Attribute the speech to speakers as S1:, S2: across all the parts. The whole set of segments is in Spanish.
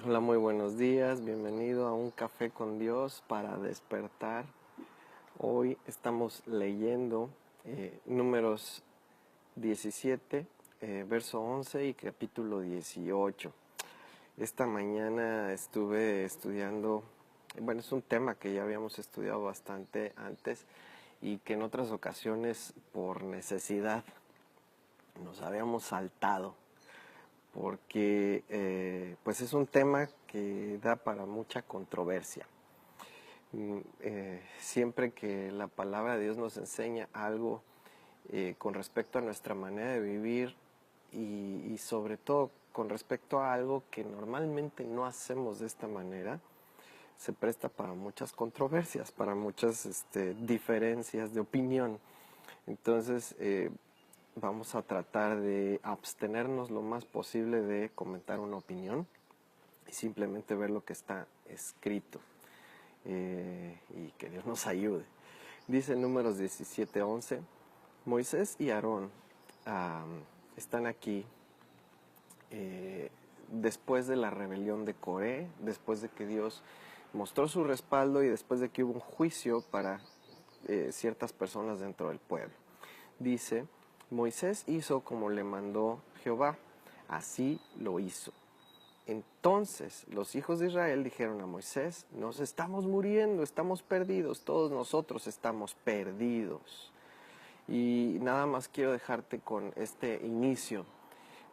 S1: Hola, muy buenos días, bienvenido a un café con Dios para despertar. Hoy estamos leyendo Números 17, verso 11 y capítulo 18. Esta mañana estuve estudiando, bueno, es un tema que ya habíamos estudiado bastante antes y que en otras ocasiones por necesidad nos habíamos saltado porque pues es un tema que da para mucha controversia. Siempre que la palabra de Dios nos enseña algo con respecto a nuestra manera de vivir y sobre todo con respecto a algo que normalmente no hacemos de esta manera, se presta para muchas controversias, para muchas diferencias de opinión. Entonces, vamos a tratar de abstenernos lo más posible de comentar una opinión y simplemente ver lo que está escrito y que Dios nos ayude. Dice Números 17:11, Moisés y Aarón están aquí después de la rebelión de Coré, después de que Dios mostró su respaldo y después de que hubo un juicio para ciertas personas dentro del pueblo. Dice, Moisés hizo como le mandó Jehová, así lo hizo. Entonces los hijos de Israel dijeron a Moisés, nos estamos muriendo, estamos perdidos, todos nosotros estamos perdidos. Y nada más quiero dejarte con este inicio.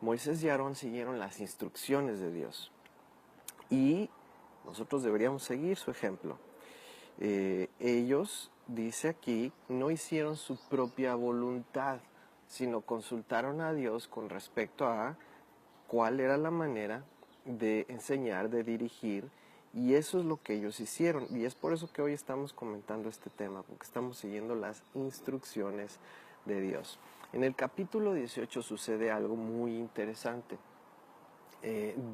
S1: Moisés y Aarón siguieron las instrucciones de Dios y nosotros deberíamos seguir su ejemplo. Ellos, dice aquí, no hicieron su propia voluntad, sino consultaron a Dios con respecto a cuál era la manera de enseñar, de dirigir, y eso es lo que ellos hicieron. Y es por eso que hoy estamos comentando este tema, porque estamos siguiendo las instrucciones de Dios. En el capítulo 18 sucede algo muy interesante.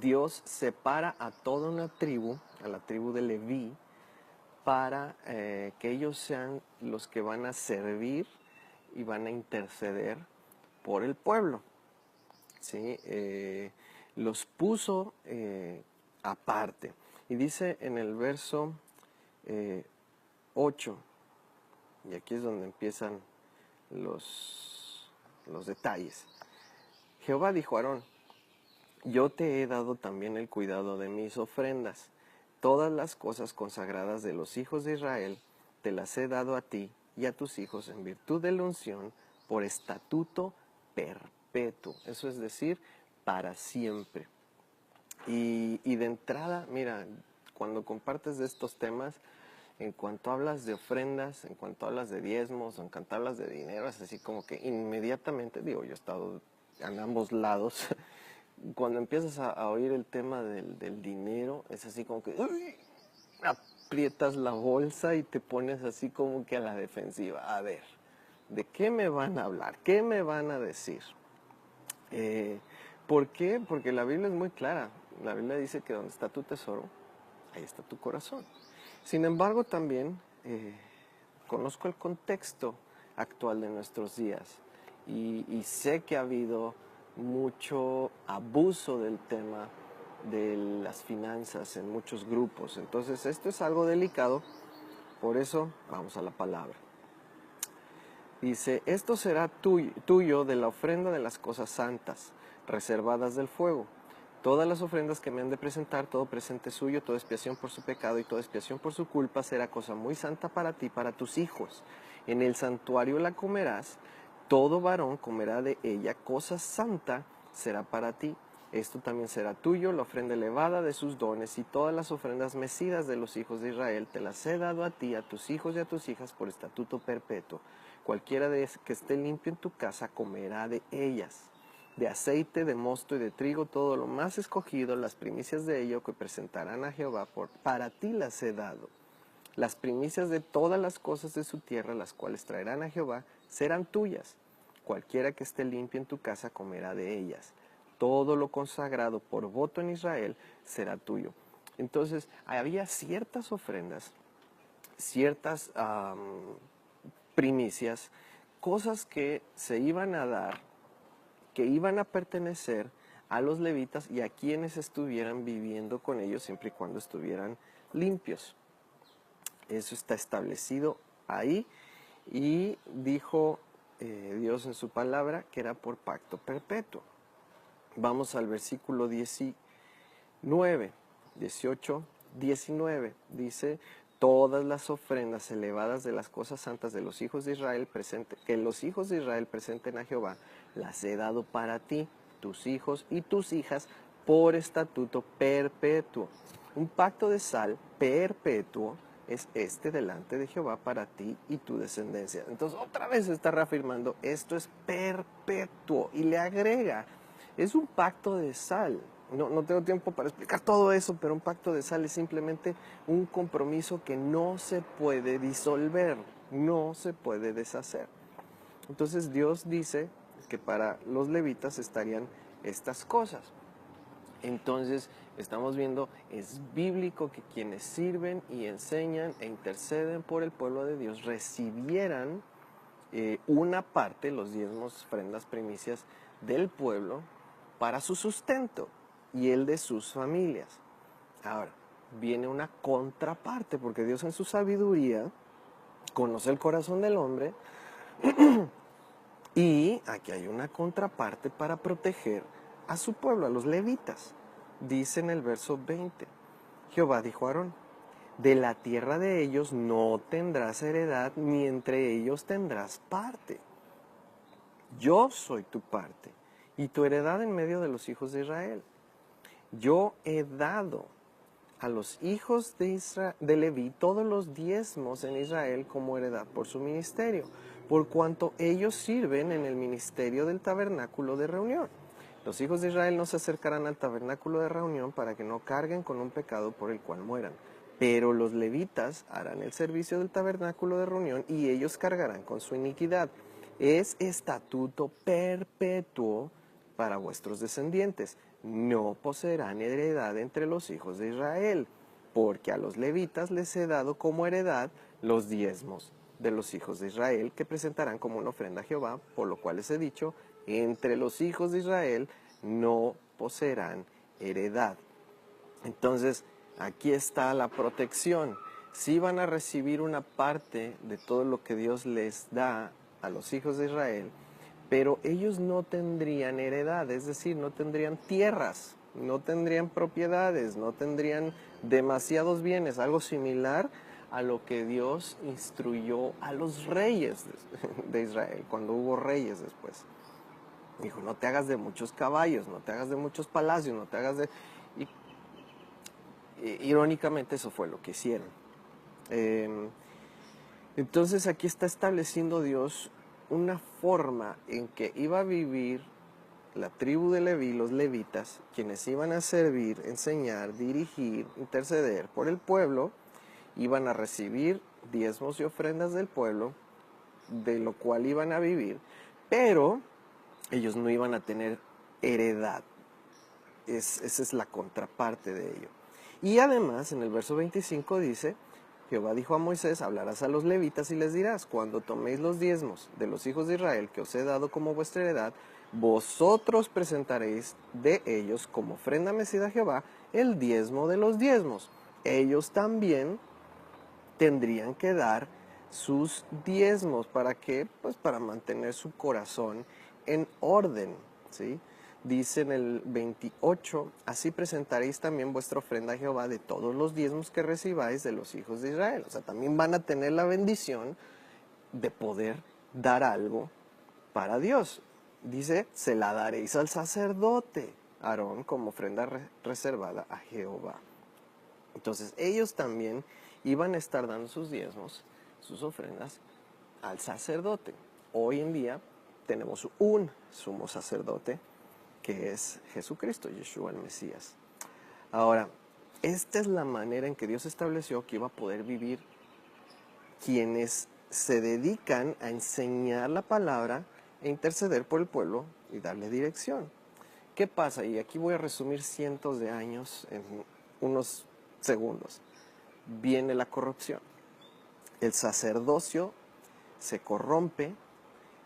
S1: Dios separa a toda una tribu, a la tribu de Leví, para que ellos sean los que van a servir y van a interceder por el pueblo. ¿Sí? Los puso aparte. Y dice en el verso 8, y aquí es donde empiezan los detalles. Jehová dijo a Aarón, yo te he dado también el cuidado de mis ofrendas. Todas las cosas consagradas de los hijos de Israel te las he dado a ti y a tus hijos en virtud de la unción por estatuto perpetuo. Eso es decir, para siempre. Y de entrada, mira, cuando compartes de estos temas, en cuanto hablas de ofrendas, en cuanto hablas de diezmos, en cuanto hablas de dinero, es así como que inmediatamente, digo, yo he estado en ambos lados, cuando empiezas a oír el tema del dinero, es así como que ¡uy! Aprietas la bolsa y te pones así como que a la defensiva. A ver, ¿de qué me van a hablar? ¿Qué me van a decir? ¿Por qué? Porque la Biblia es muy clara. La Biblia dice que donde está tu tesoro, ahí está tu corazón. Sin embargo, también conozco el contexto actual de nuestros días y sé que ha habido mucho abuso del tema de las finanzas en muchos grupos. Entonces, esto es algo delicado, por eso vamos a la palabra. Dice, esto será tuyo de la ofrenda de las cosas santas, reservadas del fuego. Todas las ofrendas que me han de presentar, todo presente suyo, toda expiación por su pecado y toda expiación por su culpa, será cosa muy santa para ti y para tus hijos. En el santuario la comerás, todo varón comerá de ella, cosa santa será para ti. Esto también será tuyo, la ofrenda elevada de sus dones y todas las ofrendas mecidas de los hijos de Israel, te las he dado a ti, a tus hijos y a tus hijas por estatuto perpetuo. Cualquiera que esté limpio en tu casa comerá de ellas. De aceite, de mosto y de trigo, todo lo más escogido, las primicias de ello que presentarán a Jehová, para ti las he dado. Las primicias de todas las cosas de su tierra, las cuales traerán a Jehová, serán tuyas. Cualquiera que esté limpio en tu casa comerá de ellas. Todo lo consagrado por voto en Israel será tuyo. Entonces, había ciertas ofrendas, ciertas primicias, cosas que se iban a dar, que iban a pertenecer a los levitas y a quienes estuvieran viviendo con ellos siempre y cuando estuvieran limpios. Eso está establecido ahí y dijo Dios en su palabra que era por pacto perpetuo. Vamos al versículo 19, 18, 19. Dice: todas las ofrendas elevadas de las cosas santas de los hijos de Israel que los hijos de Israel presenten a Jehová, las he dado para ti, tus hijos y tus hijas, por estatuto perpetuo. Un pacto de sal perpetuo es este delante de Jehová para ti y tu descendencia. Entonces otra vez está reafirmando, esto es perpetuo, y le agrega, es un pacto de sal. No tengo tiempo para explicar todo eso, pero un pacto de sal es simplemente un compromiso que no se puede disolver, no se puede deshacer. Entonces Dios dice que para los levitas estarían estas cosas. Entonces estamos viendo, es bíblico que quienes sirven y enseñan e interceden por el pueblo de Dios recibieran una parte, los diezmos, ofrendas, primicias del pueblo para su sustento y el de sus familias. Ahora, viene una contraparte, porque Dios en su sabiduría conoce el corazón del hombre y aquí hay una contraparte para proteger a su pueblo, a los levitas. Dice en el verso 20, Jehová dijo a Aarón: de la tierra de ellos no tendrás heredad, ni entre ellos tendrás parte. Yo soy tu parte y tu heredad en medio de los hijos de Israel. Yo he dado a los hijos de Leví todos los diezmos en Israel como heredad por su ministerio, por cuanto ellos sirven en el ministerio del tabernáculo de reunión. Los hijos de Israel no se acercarán al tabernáculo de reunión para que no carguen con un pecado por el cual mueran. Pero los levitas harán el servicio del tabernáculo de reunión y ellos cargarán con su iniquidad. Es estatuto perpetuo para vuestros descendientes. No poseerán heredad entre los hijos de Israel, porque a los levitas les he dado como heredad los diezmos de los hijos de Israel, que presentarán como una ofrenda a Jehová, por lo cual les he dicho, entre los hijos de Israel no poseerán heredad. Entonces, aquí está la protección. Sí van a recibir una parte de todo lo que Dios les da a los hijos de Israel, pero ellos no tendrían heredad, es decir, no tendrían tierras, no tendrían propiedades, no tendrían demasiados bienes, algo similar a lo que Dios instruyó a los reyes de Israel, cuando hubo reyes después. Dijo: no te hagas de muchos caballos, no te hagas de muchos palacios, no te hagas de... Irónicamente eso fue lo que hicieron. Entonces aquí está estableciendo Dios una forma en que iba a vivir la tribu de Leví, los levitas, quienes iban a servir, enseñar, dirigir, interceder por el pueblo, iban a recibir diezmos y ofrendas del pueblo, de lo cual iban a vivir, pero ellos no iban a tener heredad. Esa es la contraparte de ello. Y además, en el verso 25 dice: Jehová dijo a Moisés: hablarás a los levitas y les dirás: cuando toméis los diezmos de los hijos de Israel que os he dado como vuestra heredad, vosotros presentaréis de ellos como ofrenda mecida a Jehová el diezmo de los diezmos. Ellos también tendrían que dar sus diezmos. ¿Para qué? Pues para mantener su corazón en orden, ¿sí? Dice en el 28, así presentaréis también vuestra ofrenda a Jehová de todos los diezmos que recibáis de los hijos de Israel. O sea, también van a tener la bendición de poder dar algo para Dios. Dice: se la daréis al sacerdote Aarón como ofrenda reservada a Jehová. Entonces ellos también iban a estar dando sus diezmos, sus ofrendas al sacerdote. Hoy en día tenemos un sumo sacerdote, que es Jesucristo, Yeshua el Mesías. Ahora, esta es la manera en que Dios estableció que iba a poder vivir quienes se dedican a enseñar la palabra e interceder por el pueblo y darle dirección. ¿Qué pasa? Y aquí voy a resumir cientos de años en unos segundos. Viene la corrupción. El sacerdocio se corrompe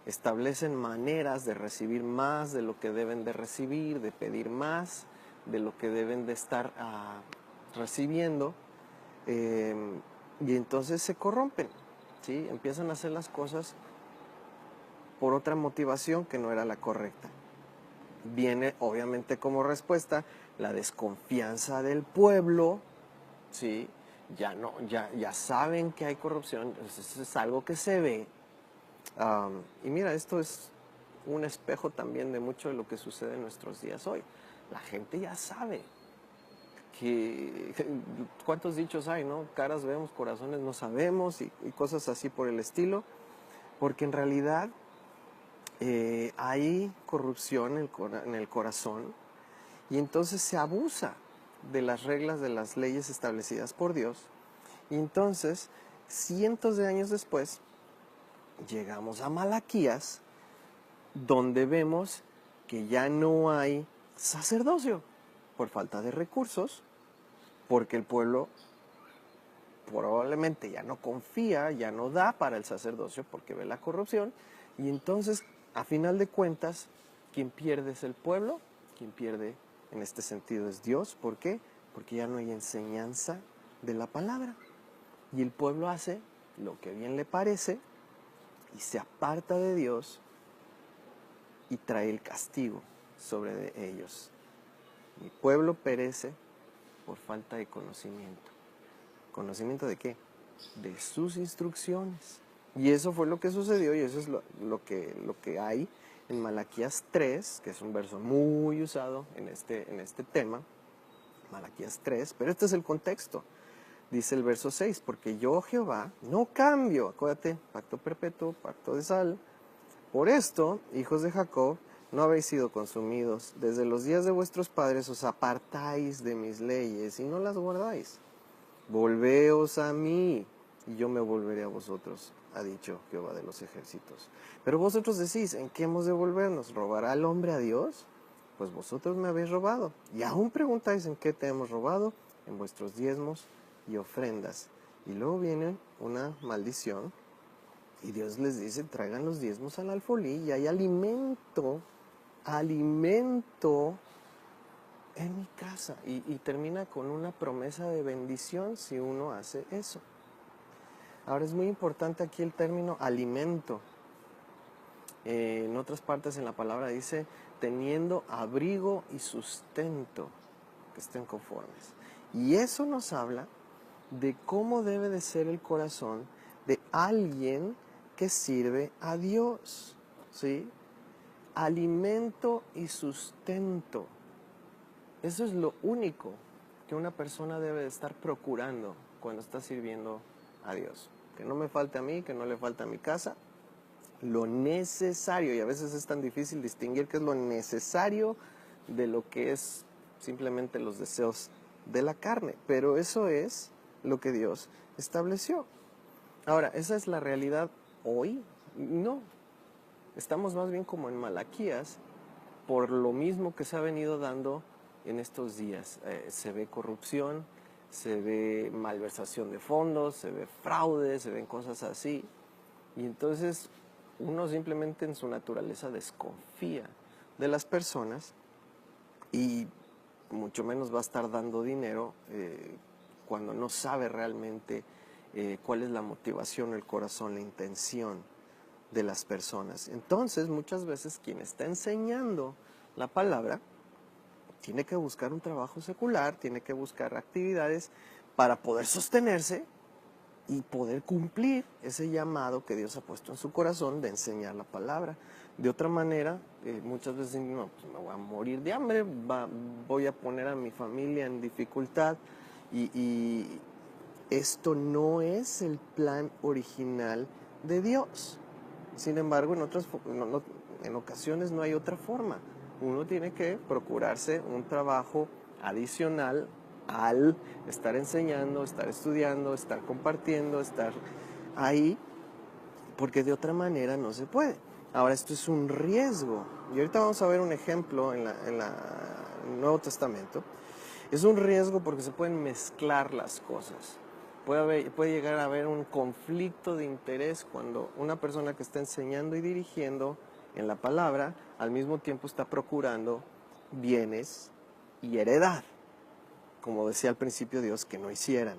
S1: establecen maneras de recibir más de lo que deben de recibir, de pedir más de lo que deben de estar recibiendo, y entonces se corrompen, ¿sí? Empiezan a hacer las cosas por otra motivación que no era la correcta. Viene obviamente como respuesta la desconfianza del pueblo, ¿sí? Ya saben que hay corrupción, eso es algo que se ve. Y mira, esto es un espejo también de mucho de lo que sucede en nuestros días hoy. La gente ya sabe que, ¿cuántos dichos hay, no? Caras vemos, corazones no sabemos, y cosas así por el estilo, porque en realidad hay corrupción en el corazón, y entonces se abusa de las reglas, de las leyes establecidas por Dios, y entonces cientos de años después llegamos a Malaquías, donde vemos que ya no hay sacerdocio por falta de recursos, porque el pueblo probablemente ya no confía, ya no da para el sacerdocio porque ve la corrupción, y entonces, a final de cuentas, quien pierde es el pueblo, quien pierde en este sentido es Dios. ¿Por qué? Porque ya no hay enseñanza de la palabra, y el pueblo hace lo que bien le parece y se aparta de Dios y trae el castigo sobre ellos. Mi pueblo perece por falta de conocimiento. ¿Conocimiento de qué? De sus instrucciones. Y eso fue lo que sucedió, y eso es lo que hay en Malaquías 3, que es un verso muy usado en este tema, Malaquías 3, pero este es el contexto. Dice el verso 6, porque yo, Jehová, no cambio, acuérdate, pacto perpetuo, pacto de sal. Por esto, hijos de Jacob, no habéis sido consumidos. Desde los días de vuestros padres os apartáis de mis leyes y no las guardáis. Volveos a mí, y yo me volveré a vosotros, ha dicho Jehová de los ejércitos. Pero vosotros decís, ¿en qué hemos de volvernos? ¿Robará el hombre a Dios? Pues vosotros me habéis robado. Y aún preguntáis, ¿en qué te hemos robado? En vuestros diezmos y ofrendas. Y luego viene una maldición, y Dios les dice, traigan los diezmos al alfolí, y hay alimento en mi casa. Y termina con una promesa de bendición si uno hace eso. Ahora, es muy importante aquí el término alimento. En otras partes en la palabra dice, teniendo abrigo y sustento, que estén conformes. Y eso nos habla de cómo debe de ser el corazón de alguien que sirve a Dios, ¿sí? Alimento y sustento. Eso es lo único que una persona debe de estar procurando cuando está sirviendo a Dios. Que no me falte a mí, que no le falte a mi casa. Lo necesario, y a veces es tan difícil distinguir qué es lo necesario de lo que es simplemente los deseos de la carne. Pero eso es lo que Dios estableció. Ahora, ¿esa es la realidad hoy? No. Estamos más bien como en Malaquías, por lo mismo que se ha venido dando en estos días. Se ve corrupción, se ve malversación de fondos, se ve fraude, se ven cosas así. Y entonces uno simplemente en su naturaleza desconfía de las personas, y mucho menos va a estar dando dinero cuando no sabe realmente cuál es la motivación, el corazón, la intención de las personas. Entonces, muchas veces quien está enseñando la palabra tiene que buscar un trabajo secular, tiene que buscar actividades para poder sostenerse y poder cumplir ese llamado que Dios ha puesto en su corazón de enseñar la palabra. De otra manera, muchas veces no, pues me voy a morir de hambre, voy a poner a mi familia en dificultad, y esto no es el plan original de Dios. Sin embargo, en ocasiones no hay otra forma. Uno tiene que procurarse un trabajo adicional al estar enseñando, estar estudiando, estar compartiendo, estar ahí, porque de otra manera no se puede. Ahora, esto es un riesgo, y ahorita vamos a ver un ejemplo en el Nuevo Testamento. Es un riesgo porque se pueden mezclar las cosas. puede llegar a haber un conflicto de interés cuando una persona que está enseñando y dirigiendo en la palabra, al mismo tiempo está procurando bienes y heredad, como decía al principio Dios que no hicieran.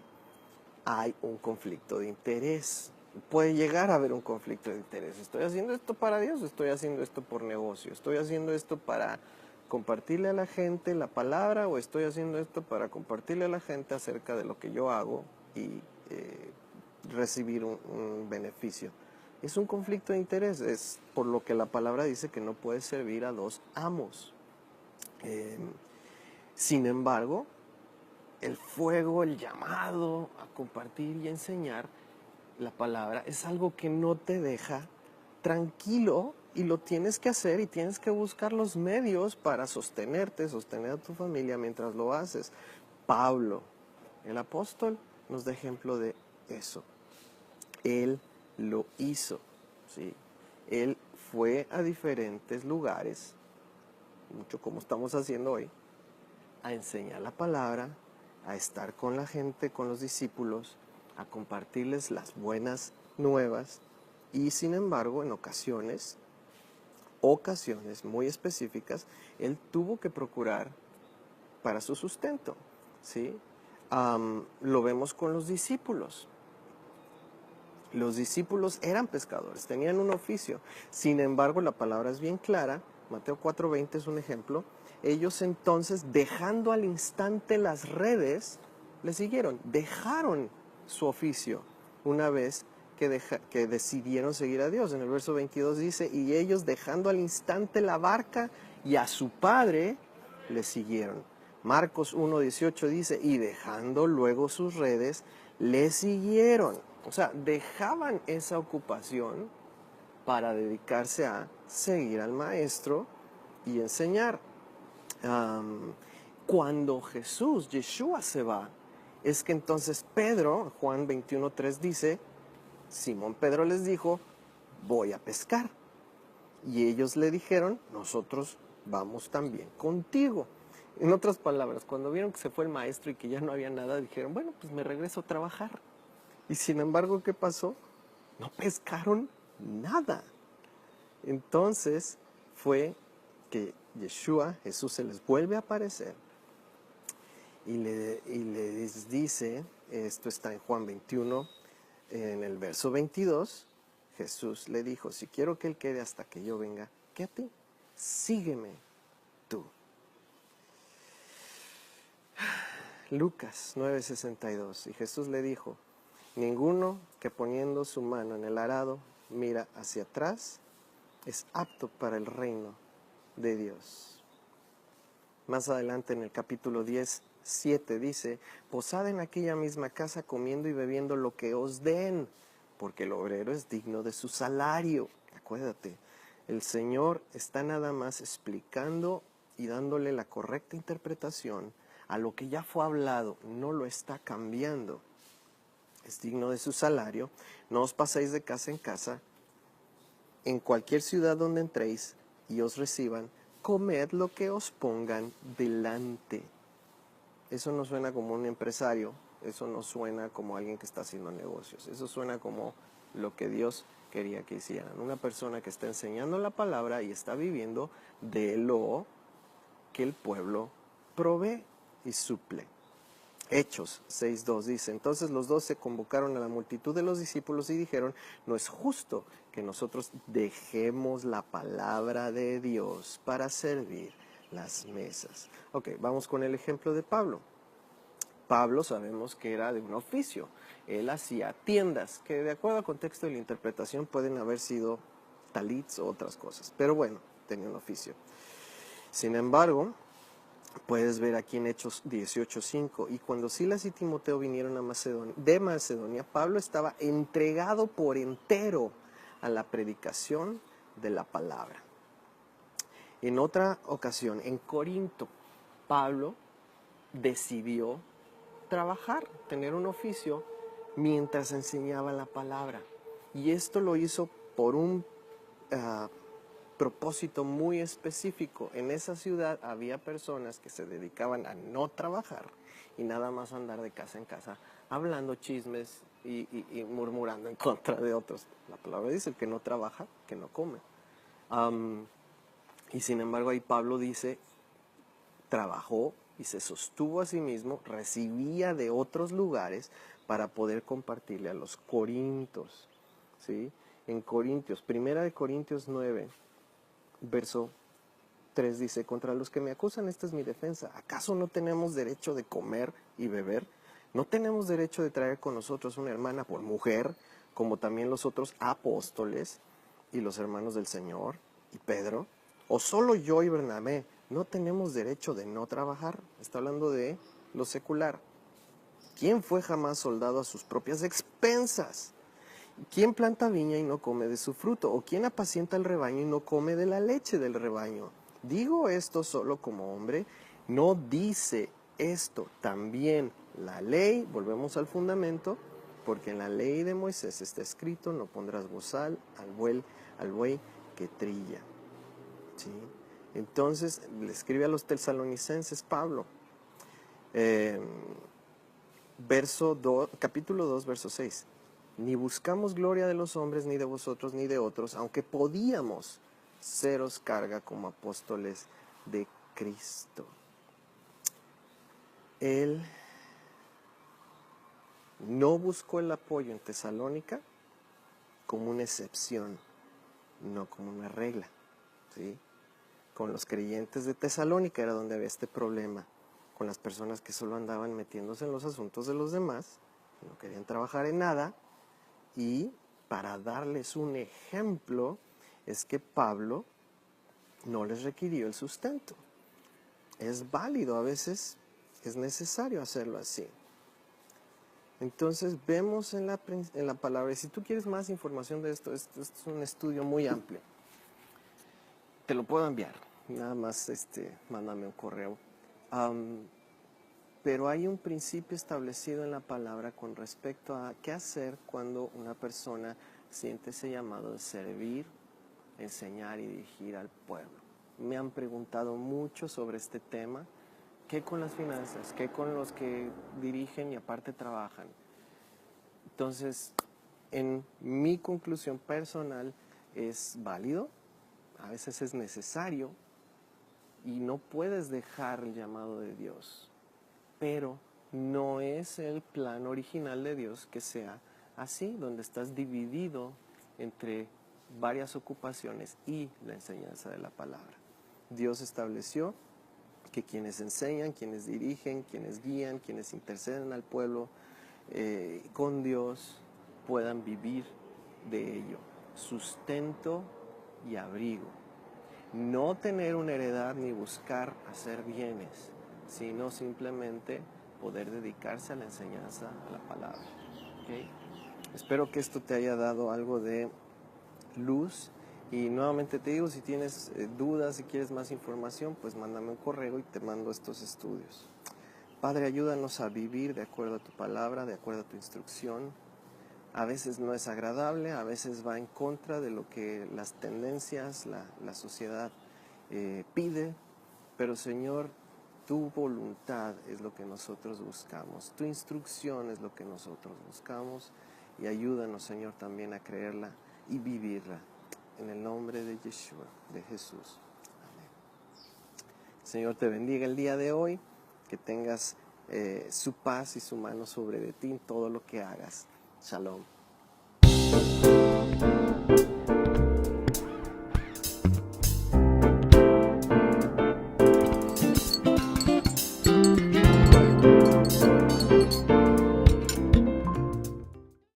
S1: Hay un conflicto de interés. Puede llegar a haber un conflicto de interés. ¿Estoy haciendo esto para Dios o estoy haciendo esto por negocio? ¿Estoy haciendo esto para compartirle a la gente la palabra o estoy haciendo esto para compartirle a la gente acerca de lo que yo hago y recibir un beneficio? Es un conflicto de interés, es por lo que la palabra dice que no puedes servir a dos amos. Sin embargo, el fuego, el llamado a compartir y enseñar la palabra es algo que no te deja tranquilo y lo tienes que hacer y tienes que buscar los medios para sostenerte, sostener a tu familia mientras lo haces. Pablo, el apóstol, nos da ejemplo de eso. Él lo hizo, ¿sí? Él fue a diferentes lugares, mucho como estamos haciendo hoy, a enseñar la palabra, a estar con la gente, con los discípulos, a compartirles las buenas nuevas y sin embargo en ocasiones muy específicas, él tuvo que procurar para su sustento, ¿sí? Lo vemos con los discípulos. Los discípulos eran pescadores, tenían un oficio. Sin embargo, la palabra es bien clara. Mateo 4:20 es un ejemplo. Ellos entonces, dejando al instante las redes, le siguieron. Dejaron su oficio una vez que decidieron seguir a Dios. En el verso 22 dice, y ellos dejando al instante la barca y a su padre, le siguieron. Marcos 1:18 dice, y dejando luego sus redes, le siguieron. O sea, dejaban esa ocupación para dedicarse a seguir al maestro y enseñar. Cuando Yeshua se va, es que entonces Pedro, Juan 21:3 dice, Simón Pedro les dijo, voy a pescar. Y ellos le dijeron, nosotros vamos también contigo. En otras palabras, cuando vieron que se fue el maestro y que ya no había nada, dijeron, bueno, pues me regreso a trabajar. Y sin embargo, ¿qué pasó? No pescaron nada. Entonces fue que Jesús se les vuelve a aparecer y les dice, esto está en Juan 21, en el verso 22, Jesús le dijo, si quiero que él quede hasta que yo venga, quédate, sígueme tú. Lucas 9:62, y Jesús le dijo, ninguno que poniendo su mano en el arado mira hacia atrás es apto para el reino de Dios. Más adelante en el capítulo 10:7 dice, posad en aquella misma casa comiendo y bebiendo lo que os den, porque el obrero es digno de su salario. Acuérdate, el Señor está nada más explicando y dándole la correcta interpretación a lo que ya fue hablado, no lo está cambiando. Es digno de su salario, no os paséis de casa en casa, en cualquier ciudad donde entréis y os reciban, comed lo que os pongan delante. Eso no suena como un empresario, eso no suena como alguien que está haciendo negocios, eso suena como lo que Dios quería que hicieran. Una persona que está enseñando la palabra y está viviendo de lo que el pueblo provee y suple. Hechos 6:2 dice, entonces los 12 convocaron a la multitud de los discípulos y dijeron, no es justo que nosotros dejemos la palabra de Dios para servir las mesas. Ok, vamos con el ejemplo de Pablo. Pablo sabemos que era de un oficio, él hacía tiendas, que de acuerdo al contexto y la interpretación pueden haber sido talits o otras cosas, pero bueno, tenía un oficio. Sin embargo, puedes ver aquí en Hechos 18:5, y cuando Silas y Timoteo vinieron de Macedonia, Pablo estaba entregado por entero a la predicación de la palabra. En otra ocasión, en Corinto, Pablo decidió trabajar, tener un oficio, mientras enseñaba la palabra. Y esto lo hizo por un propósito muy específico. En esa ciudad había personas que se dedicaban a no trabajar y nada más andar de casa en casa hablando chismes y murmurando en contra de otros. La palabra dice: el que no trabaja, que no come. Y sin embargo ahí Pablo dice, trabajó y se sostuvo a sí mismo, recibía de otros lugares para poder compartirle a los corintios, ¿sí? En Corintios, primera de Corintios 9, verso 3 dice: contra los que me acusan esta es mi defensa. ¿Acaso no tenemos derecho de comer y beber? ¿No tenemos derecho de traer con nosotros una hermana por mujer, como también los otros apóstoles y los hermanos del Señor y Pedro? ¿O solo yo y Bernabé no tenemos derecho de no trabajar? Está hablando de lo secular. ¿Quién fue jamás soldado a sus propias expensas? ¿Quién planta viña y no come de su fruto? ¿O quién apacienta el rebaño y no come de la leche del rebaño? Digo esto solo como hombre, no dice esto también la ley. Volvemos al fundamento, porque en la ley de Moisés está escrito: no pondrás bozal al buey que trilla. ¿Sí? Entonces le escribe a los tesalonicenses Pablo, capítulo 2, verso 6. Ni buscamos gloria de los hombres, ni de vosotros, ni de otros, aunque podíamos seros carga como apóstoles de Cristo. Él no buscó el apoyo en Tesalónica como una excepción, no como una regla, ¿sí? Con los creyentes de Tesalónica era donde había este problema, con las personas que solo andaban metiéndose en los asuntos de los demás, no querían trabajar en nada. Y para darles un ejemplo es que Pablo no les requirió el sustento. Es válido, a veces es necesario hacerlo así. Entonces vemos en la palabra, y si tú quieres más información de esto es un estudio muy amplio. Te lo puedo enviar, nada más mándame un correo. Pero hay un principio establecido en la palabra con respecto a qué hacer cuando una persona siente ese llamado de servir, enseñar y dirigir al pueblo. Me han preguntado mucho sobre este tema. ¿Qué con las finanzas? ¿Qué con los que dirigen y aparte trabajan? Entonces, en mi conclusión personal, es válido, a veces es necesario, y no puedes dejar el llamado de Dios. Pero no es el plan original de Dios que sea así, donde estás dividido entre varias ocupaciones y la enseñanza de la palabra. Dios estableció que quienes enseñan, quienes dirigen, quienes guían, quienes interceden al pueblo con Dios puedan vivir de ello, sustento y abrigo. No tener una heredad ni buscar hacer bienes, sino simplemente poder dedicarse a la enseñanza, a la palabra. ¿Okay? Espero que esto te haya dado algo de luz. Y nuevamente te digo, si tienes dudas, si quieres más información, pues mándame un correo y te mando estos estudios. Padre, ayúdanos a vivir de acuerdo a tu palabra, de acuerdo a tu instrucción. A veces no es agradable, a veces va en contra de lo que las tendencias, la sociedad pide, pero Señor, tu voluntad es lo que nosotros buscamos, tu instrucción es lo que nosotros buscamos, y ayúdanos, Señor, también a creerla y vivirla. En el nombre de Yeshua, de Jesús. Amén. Señor, te bendiga el día de hoy, que tengas su paz y su mano sobre de ti en todo lo que hagas. Shalom.